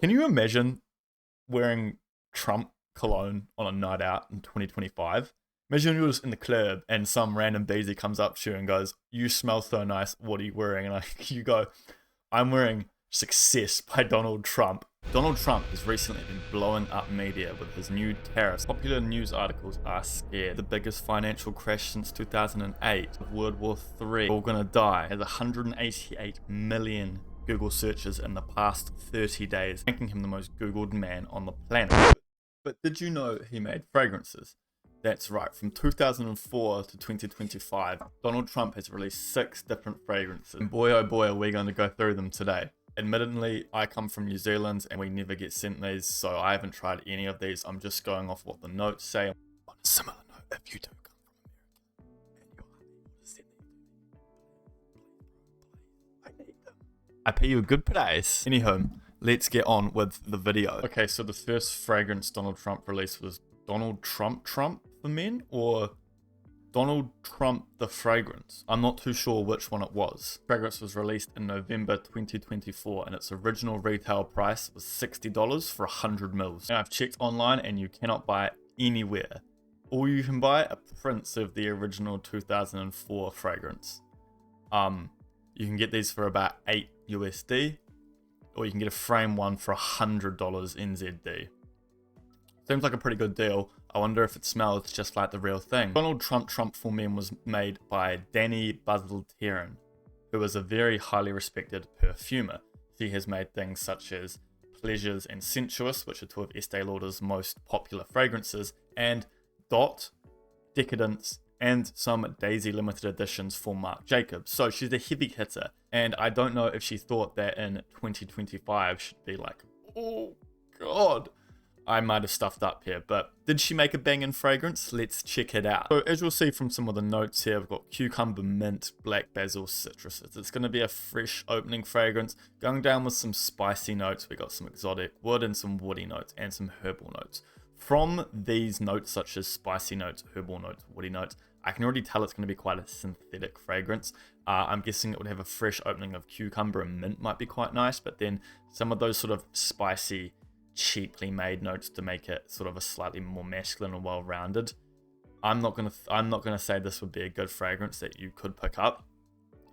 Can you imagine wearing Trump Cologne on a night out in 2025? Imagine you're just in the club and some random beezy comes up to you and goes, "You smell so nice. What are you wearing?" And you go, "I'm wearing Success by Donald Trump." Donald Trump has recently been blowing up media with his new tariffs. Popular news articles are scared. The biggest financial crash since 2008. World War III. All gonna die. Has 188 million Google searches in the past 30 days, making him the most Googled man on the planet. But did you know he made fragrances? That's right, from 2004 to 2025, Donald Trump has released 6 different fragrances. And boy oh boy are we going to go through them today. Admittedly, I come from New Zealand and we never get sent these, so I haven't tried any of these. I'm just going off what the notes say. On a similar note, if you do come from America and you're unable to send these, I need them. I pay you a good price. Anyhow, let's get on with the video. Okay, so the first fragrance Donald Trump released was Donald Trump for men, or Donald Trump the fragrance. I'm not too sure which one it was. Fragrance was released in November 2024 and its original retail price was $60 for 100 mils. Now I've checked online and you cannot buy it anywhere. All you can buy are prints of the original 2004 fragrance. You can get these for about 8 USD, or you can get a frame one for $100 NZD. Seems like a pretty good deal. I wonder if it smells just like the real thing. Donald Trump for Men was made by Danny Bazalteran, who is a very highly respected perfumer. He has made things such as Pleasures and Sensuous, which are 2 of Estee Lauder's most popular fragrances, and Dot, Decadence, and some Daisy limited editions for Marc Jacobs. So she's a heavy hitter, and I don't know if she thought that in 2025 she'd be like, oh god, I might have stuffed up here, but did she make a banging fragrance? Let's check it out. So as you'll see from some of the notes here, we've got cucumber, mint, black basil, citruses. It's going to be a fresh opening fragrance, going down with some spicy notes. We got some exotic wood and some woody notes and some herbal notes. From these notes, such as spicy notes, herbal notes, woody notes, I can already tell it's going to be quite a synthetic fragrance. I'm guessing it would have a fresh opening of cucumber and mint might be quite nice, but then some of those sort of spicy, cheaply made notes to make it sort of a slightly more masculine and well-rounded. I'm not gonna say this would be a good fragrance that you could pick up.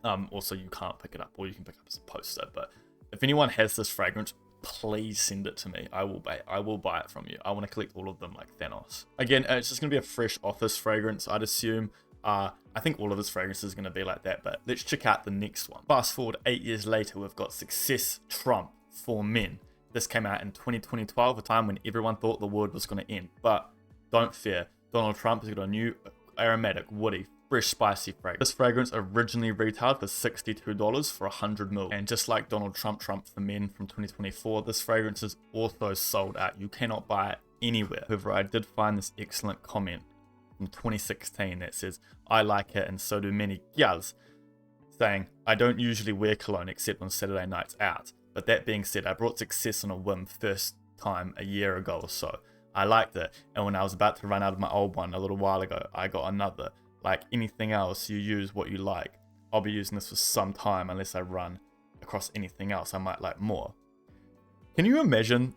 Also, you can't pick it up, or you can pick up as a poster. But if anyone has this fragrance, please send it to me. I will buy it from you. I want to collect all of them like Thanos. Again, it's just gonna be a fresh office fragrance, I'd assume. I think all of his fragrances are going to be like that, but let's check out the next one. Fast forward 8 years later, we've got Success Trump for Men. This came out in 2012, a time when everyone thought the world was going to end. But don't fear, Donald Trump has got a new aromatic, woody, fresh, spicy fragrance. This fragrance originally retailed for $62 for 100 ml. And just like Donald Trump for Men from 2024, this fragrance is also sold out. You cannot buy it anywhere. However, I did find this excellent comment from 2016 that says, "I like it and so do many gyals," saying, "I don't usually wear cologne except on Saturday nights out. But that being said, I brought Success on a whim first time a year ago or so. I liked it, and when I was about to run out of my old one a little while ago, I got another. Like anything else, you use what you like. I'll be using this for some time unless I run across anything else I might like more." Can you imagine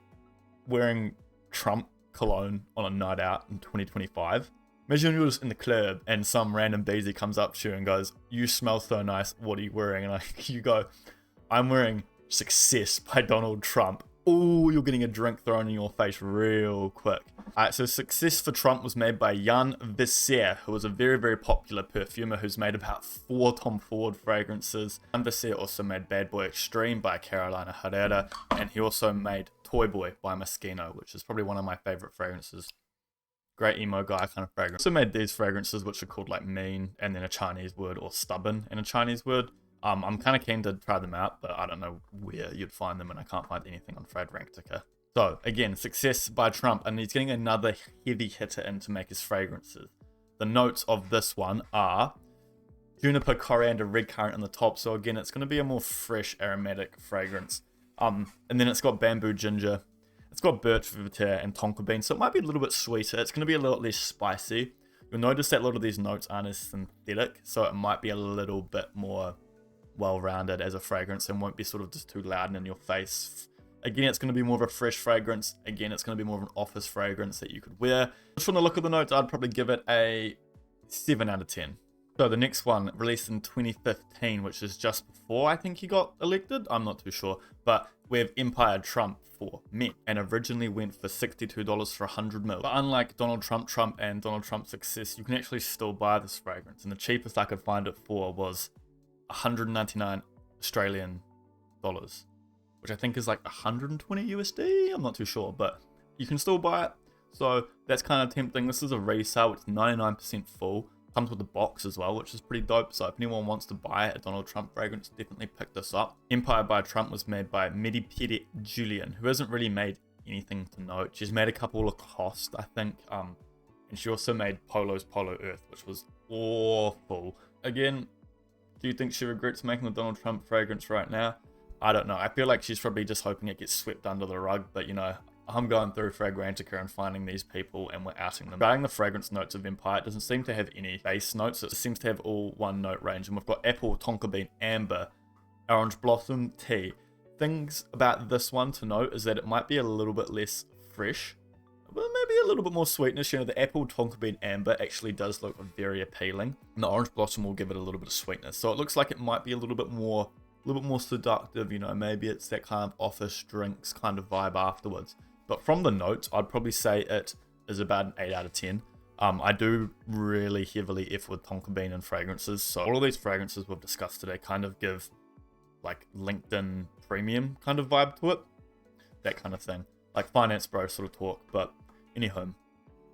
wearing Trump cologne on a night out in 2025? Imagine you're just in the club and some random beezy comes up to you and goes, "You smell so nice. What are you wearing?" And you go, "I'm wearing Success by Donald Trump." Oh, you're getting a drink thrown in your face real quick. Alright, so Success for Trump was made by Jan Visser, who was a very, very popular perfumer who's made about 4 Tom Ford fragrances. Jan Visser also made Bad Boy Extreme by Carolina Herrera, and he also made Toy Boy by Moschino, which is probably one of my favorite fragrances. Great emo guy kind of fragrance. Also made these fragrances which are called like mean, and then a Chinese word, or stubborn and a Chinese word. I'm kind of keen to try them out, but I don't know where you'd find them, and I can't find anything on Fragrantica. So again, Success by Trump, and he's getting another heavy hitter in to make his fragrances. The notes of this one are juniper, coriander, red currant on the top. So again, it's going to be a more fresh aromatic fragrance. And then it's got bamboo ginger, it's got birch vetiver and tonka bean, so it might be a little bit sweeter. It's going to be a little less spicy. You'll notice that a lot of these notes aren't as synthetic, so it might be a little bit more well-rounded as a fragrance and won't be sort of just too loud and in your face Again, it's going to be more of a fresh fragrance. Again, it's going to be more of an office fragrance that you could wear. Just from the look of the notes, I'd probably give it a 7 out of 10. So the next one, released in 2015, which is just before I think he got elected. I'm not too sure. But we have Empire Trump for men, and originally went for $62 for 100 ml. But unlike Donald Trump and Donald Trump's success, you can actually still buy this fragrance. And the cheapest I could find it for was 199 Australian dollars, which I think is like 120 USD. I'm not too sure, but you can still buy it. So that's kind of tempting. This is a resale. It's 99% full. Comes with a box as well, which is pretty dope. So if anyone wants to buy a Donald Trump fragrance, definitely pick this up. Empire by Trump was made by Mehdi Piri Julian, who hasn't really made anything to note. She's made a couple of Lacoste, I think. And she also made Polo's Polo Earth, which was awful. Again, do you think she regrets making the Donald Trump fragrance right now? I don't know. I feel like she's probably just hoping it gets swept under the rug, but you know, I'm going through Fragrantica and finding these people and we're outing them. Regarding the fragrance notes of Empire, it doesn't seem to have any base notes. It seems to have all one note range. And we've got apple, tonka bean, amber, orange blossom, tea. Things about this one to note is that it might be a little bit less fresh, but maybe a little bit more sweetness. You know, the apple, tonka bean, amber actually does look very appealing. And the orange blossom will give it a little bit of sweetness. So it looks like it might be a little bit more seductive. You know, maybe it's that kind of office drinks kind of vibe afterwards. But from the notes, I'd probably say it is about an 8 out of 10. I do really heavily F with tonka bean and fragrances. So all of these fragrances we've discussed today kind of give like LinkedIn premium kind of vibe to it. That kind of thing. Like finance bro sort of talk. But anyhow,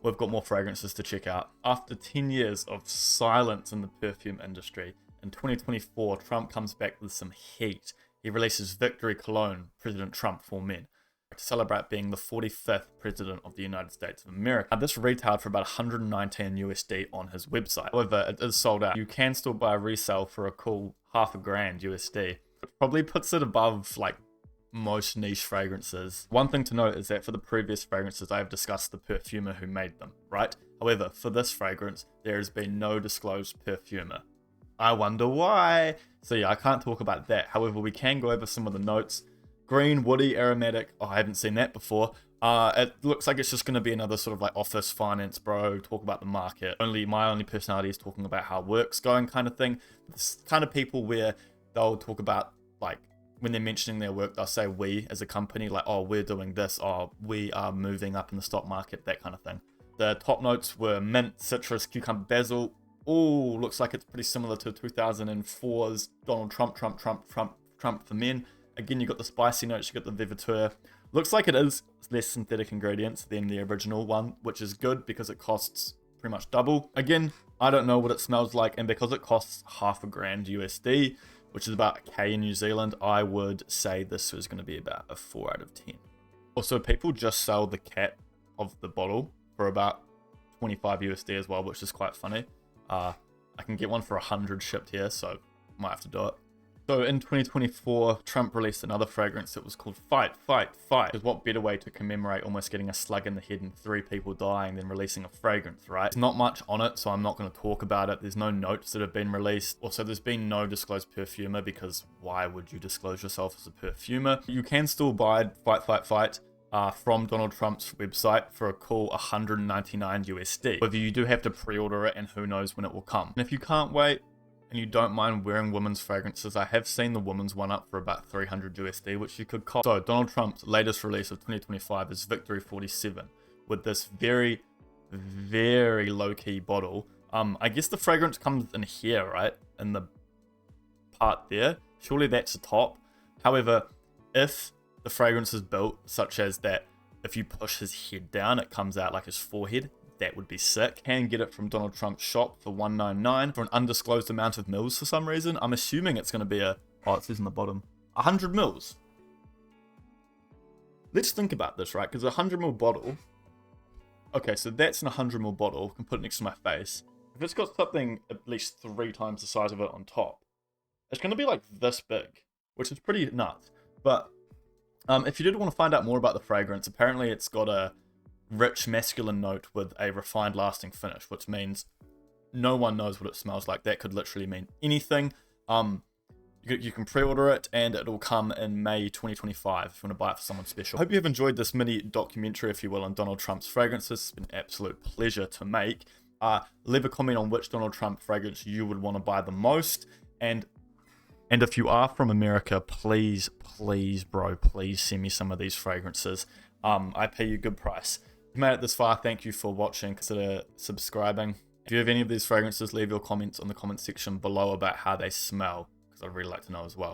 we've got more fragrances to check out. After 10 years of silence in the perfume industry, in 2024, Trump comes back with some heat. He releases Victory Cologne, President Trump for Men, to celebrate being the 45th president of the United States of America. Now, this retailed for about 119 USD on his website. However, it is sold out. You can still buy a resale for a cool $500 USD. It probably puts it above like most niche fragrances. One thing to note is that for the previous fragrances, I have discussed the perfumer who made them, right? However, for this fragrance, there has been no disclosed perfumer. I wonder why. So yeah, I can't talk about that. However, we can go over some of the notes. Green, woody, aromatic. Oh, I haven't seen that before. It looks like it's just going to be another sort of like office finance bro, talk about the market. My only personality is talking about how work's going kind of thing. It's kind of people where they'll talk about like when they're mentioning their work, they'll say we as a company, like, oh, we're doing this. Oh, we are moving up in the stock market, that kind of thing. The top notes were mint, citrus, cucumber, basil. Oh, looks like it's pretty similar to 2004's Donald Trump for Men. Again, you got the spicy notes, you got the vivateur. Looks like it is less synthetic ingredients than the original one, which is good because it costs pretty much double. Again, I don't know what it smells like, and because it costs $500 USD, which is about a K in New Zealand, I would say this is going to be about a 4 out of 10. Also, people just sell the cap of the bottle for about 25 USD as well, which is quite funny. I can get one for 100 shipped here, so might have to do it. So in 2024, Trump released another fragrance that was called Fight, Fight, Fight. Because what better way to commemorate almost getting a slug in the head and 3 people dying than releasing a fragrance, right? There's not much on it, so I'm not going to talk about it. There's no notes that have been released. Also, there's been no disclosed perfumer, because why would you disclose yourself as a perfumer? You can still buy Fight, Fight, Fight from Donald Trump's website for a cool 199 USD. However, you do have to pre-order it, and who knows when it will come. And if you can't wait, and you don't mind wearing women's fragrances, I have seen the women's one up for about 300 USD, which you could cop. So Donald Trump's latest release of 2025 is Victory 47, with this very, very low-key bottle. I guess the fragrance comes in here, right? In the part there. Surely that's the top. However, if the fragrance is built such as that, if you push his head down, it comes out like his forehead, that would be sick. Can get it from Donald Trump's shop for $199 for an undisclosed amount of mils for some reason. I'm assuming it's going to be it says in the bottom, 100 mils. Let's think about this, right? Because a 100 ml bottle, okay, so that's an 100 ml bottle. I can put it next to my face. If it's got something at least 3 times the size of it on top, it's going to be like this big, which is pretty nuts. But if you did want to find out more about the fragrance, apparently it's got a rich masculine note with a refined lasting finish, which means no one knows what it smells like. That could literally mean anything. You You can pre-order it, and it will come in May 2025 if you want to buy it for someone special. I hope you have enjoyed this mini documentary, if you will, on Donald Trump's fragrances. It's been an absolute pleasure to make. Leave a comment on which Donald Trump fragrance you would want to buy the most, and if you are from America, please, bro, please send me some of these fragrances. I pay you a good price. If you made it this far, thank you for watching. Consider subscribing. If you have any of these fragrances, leave your comments on the comment section below about how they smell, because I'd really like to know as well.